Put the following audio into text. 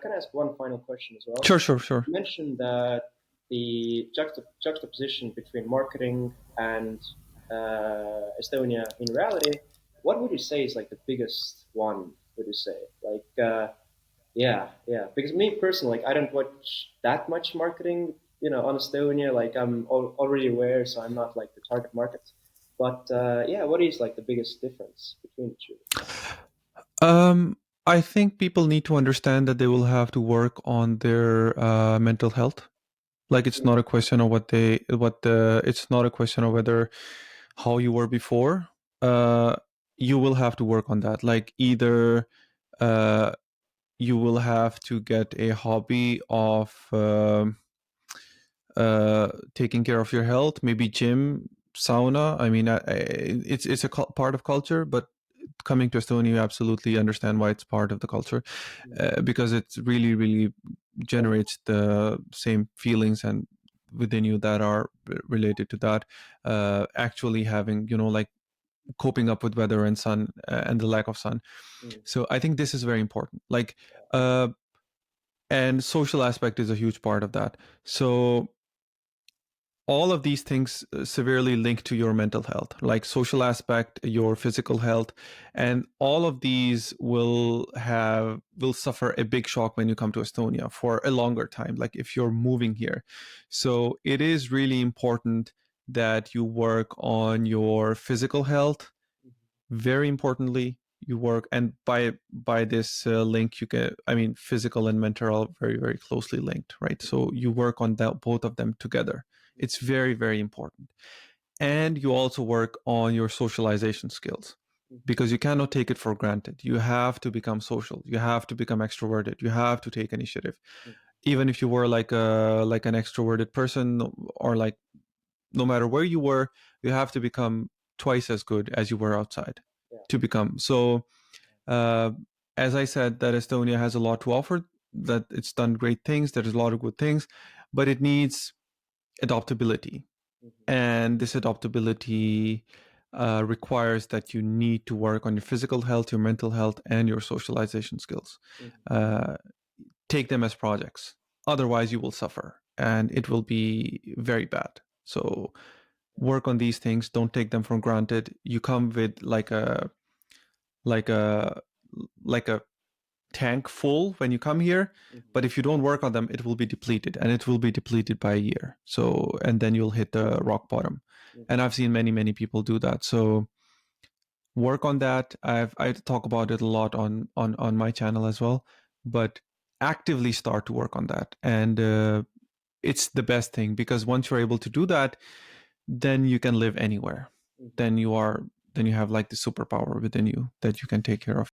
Can I ask one final question as well? Sure. You mentioned that the juxtaposition between marketing and Estonia in reality, what would you say is like the biggest one, would you say? Like, yeah. Because me personally, like, I don't watch that much marketing, on Estonia. Like, I'm already aware, so I'm not like the target market. But yeah, what is like the biggest difference between the two? Um, I think people need to understand that they will have to work on their mental health. Like it's not a question of it's not a question of whether how you were before. Uh, you will have to work on that. Like either uh, you will have to get a hobby of taking care of your health, maybe gym, sauna. I mean, it's a part of culture, but coming to Estonia, you absolutely understand why it's part of the culture, because it really generates the same feelings and within you that are related to that. Actually having, like coping up with weather and sun and the lack of sun. Mm. So I think this is very important. Like, and social aspect is a huge part of that. So all of these things severely link to your mental health, like social aspect, your physical health, and all of these will suffer a big shock when you come to Estonia for a longer time, like if you're moving here. So it is really important that you work on your physical health. Very importantly, you work, and by this link, you can, I mean, physical and mental are very closely linked, right? So you work on that, both of them together. It's very important. And you also work on your socialization skills, because you cannot take it for granted. You have to become social, you have to become extroverted, you have to take initiative. Even if you were like an extroverted person, or like, no matter where you were, you have to become twice as good as you were outside Yeah. to become. So, uh, as I said, that Estonia has a lot to offer, that it's done great things, there's a lot of good things, but it needs adaptability. And this adaptability requires that you need to work on your physical health, your mental health, and your socialization skills. Uh, Take them as projects. Otherwise, you will suffer and it will be very bad. So, work on these things. Don't take them for granted. You come with like a like a tank full when you come here, but if you don't work on them, it will be depleted, and it will be depleted by a year. So, and then you'll hit the rock bottom. And I've seen many people do that. So work on that. I talk about it a lot on my channel as well, but actively start to work on that. And it's the best thing, because once you're able to do that, then you can live anywhere. Then you have like the superpower within you that you can take care of